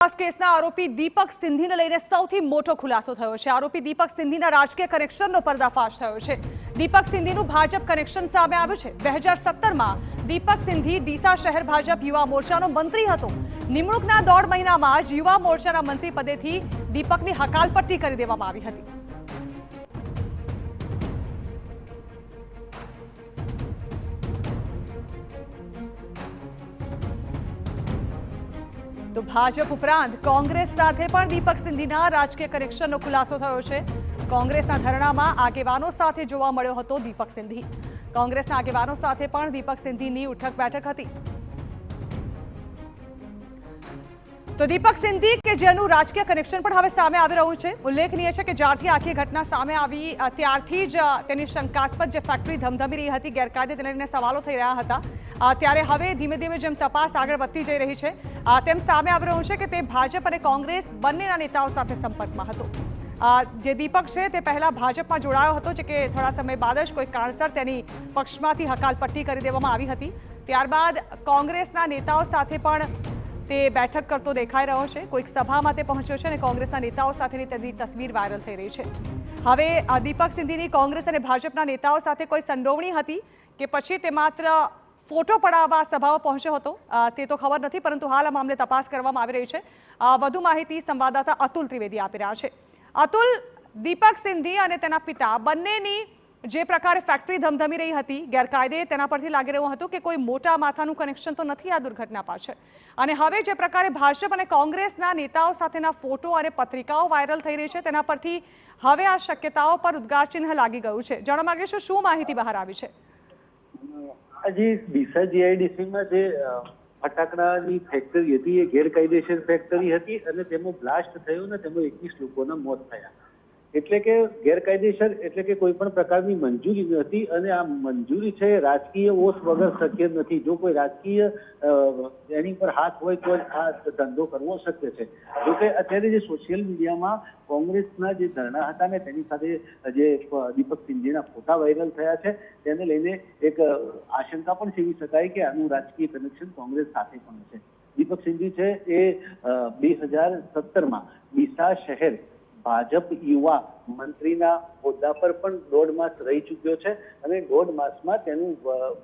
કેસના આરોપી દીપક સિંધીને લઈને સૌથી મોટો ખુલાસો થયો છે। આરોપી દીપક સિંધીના રાજકીય કનેક્શનનો પર્દાફાશ થયો છે। દીપક સિંધીનું ભાજપ કનેક્શન સામે આવ્યું છે। 2017માં દીપક સિંધી ડીસા શહેર ભાજપ યુવા મોરચાનો મંત્રી હતો। નિમણૂકના 1.5 મહિનામાં જ યુવા મોરચાના મંત્રી પદેથી દીપકની હકાલપટ્ટી કરી દેવામાં આવી હતી। તો ભાજપ ઉપરાંત કોંગ્રેસ સાથે પણ દીપક સિંધીના રાજકીય કનેક્શનનો ખુલાસો થયો છે। કોંગ્રેસના ધરણામાં આગેવાનો સાથે જોવા મળ્યો હતો દીપક સિંધી। કોંગ્રેસના આગેવાનો સાથે પણ દીપક સિંધીની ઉઠક બેઠક હતી। તો દીપક સિંધી કે જેનું રાજકીય કનેક્શન પણ હવે સામે આવી રહ્યું છે। ઉલ્લેખનીય છે કે જ્યારથી આખી ઘટના સામે આવી ત્યારથી જ તેની શંકાસ્પદ જે ફેક્ટરી ધમધમી રહી હતી, ગેરકાયદે તેને લઈને સવાલો થઈ રહ્યા હતા, ત્યારે હવે ધીમે ધીમે જેમ તપાસ આગળ વધતી જઈ રહી છે તેમ સામે આવી રહ્યું છે કે તે ભાજપ અને કોંગ્રેસ બંનેના નેતાઓ સાથે સંપર્કમાં હતો। જે દીપક છે તે પહેલા ભાજપમાં જોડાયો હતો, જે કે થોડા સમય બાદ જ કોઈ કારણસર તેની પક્ષમાંથી હકાલપટ્ટી કરી દેવામાં આવી હતી। ત્યારબાદ કોંગ્રેસના નેતાઓ સાથે પણ તે બેઠક કરતો દેખાઈ રહ્યો છે। કોઈક સભામાં તે પહોંચ્યો છે અને કોંગ્રેસના નેતાઓ સાથેની તેની તસવીર વાયરલ થઈ રહી છે। હવે દીપક સિંધીની કોંગ્રેસ અને ભાજપના નેતાઓ સાથે કોઈ સંડોવણી હતી કે પછી તે માત્ર ફોટો પડાવવા સભામાં પહોંચ્યો હતો તે તો ખબર નથી, પરંતુ હાલ આ મામલે તપાસ કરવામાં આવી રહી છે। વધુ માહિતી સંવાદદાતા અતુલ ત્રિવેદી આપી રહ્યા છે। અતુલ, દીપક સિંધી અને તેના પિતા બંનેની જે પ્રકારે ફેક્ટરી ધમધમી રહી હતી ગેરકાયદે, તેના પરથી લાગી રહ્યું હતું કે કોઈ મોટા માથાનું કનેક્શન તો નથી આ દુર્ઘટના પાછળ। અને હવે જે પ્રકારે ભાજપ અને કોંગ્રેસના નેતાઓ સાથેના ફોટો અને પત્રિકાઓ વાયરલ થઈ રહી છે તેના પરથી હવે આ શક્યતાઓ પર ઉદ્ગાર ચિહ્ન લાગી ગયું છે। જાણવા માંગીશું શું માહિતી બહાર આવી છે? આજે ડીસા જીઆઈડીસીમાં જે ફટાકડાની ફેક્ટરી હતી એ ગેરકાયદેસર ફેક્ટરી હતી અને તેમાં બ્લાસ્ટ થયો ને તેમાં 21 લોકોના મોત થયા। એટલે કે ગેરકાયદેસર એટલે કે કોઈ પણ પ્રકારની મંજૂરી નથી અને આ મંજૂરી છે રાજકીય ઓસ વગર શક્ય નથી। જો કોઈ રાજકીય એની પર હાથ હોય તો જ આ ધંધો કરવો શક્ય છે। જોકે અત્યારે જે સોશિયલ મીડિયામાં કોંગ્રેસના જે ધરણા હતા ને તેની સાથે જે દીપક સિંધીના ફોટા વાયરલ થયા છે તેને લઈને એક આશંકા પણ સેવી શકાય કે આનું રાજકીય કનેક્શન કોંગ્રેસ સાથે પણ છે। દીપક સિંધી છે એ 2017માં ડીસા શહેર ભાજપ યુવા મંત્રીના હોદ્દા પર પણ 1.5 માસ રહી ચૂક્યો છે અને 1.5 માસમાં તેનું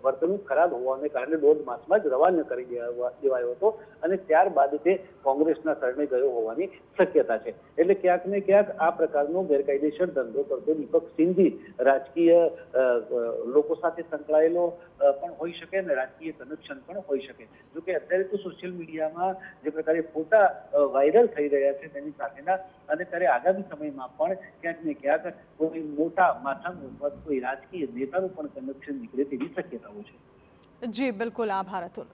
વર્તણૂક ખરાબ હોવાને કારણે 1.5 માસમાં જ રવાના કરી દેવાયો હતો અને ત્યારબાદ તે કોંગ્રેસના શરણે ગયો હોવાની શક્યતા છે। એટલે ક્યાંક ને ક્યાંક આ પ્રકારનો ગેરકાયદેસર ધંધો કરતો દીપક સિંધી રાજકીય લોકો સાથે સંકળાયેલો પણ હોઈ શકે અને રાજકીય કનેક્શન પણ હોઈ શકે। જોકે અત્યારે તો સોશિયલ મીડિયામાં જે પ્રકારે ફોટા વાયરલ થઈ રહ્યા છે તેની સાથેના અને ત્યારે આગામી સમયમાં પણ ક્યાંક ને ક્યાંક કોઈ મોટા માથાનું કોઈ રાજકીય નેતાનું પણ કનેક્શન નીકળે તેવી શક્યતાઓ છે। જી બિલકુલ, આભાર અતુલ।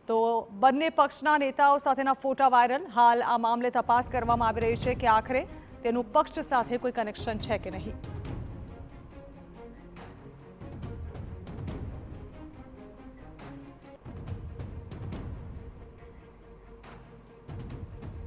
તો બંને પક્ષના નેતાઓ સાથેના ફોટા વાયરલ, હાલ આ મામલે તપાસ કરવામાં આવી રહી છે કે આખરે તેનું પક્ષ સાથે કોઈ કનેક્શન છે કે નહીં।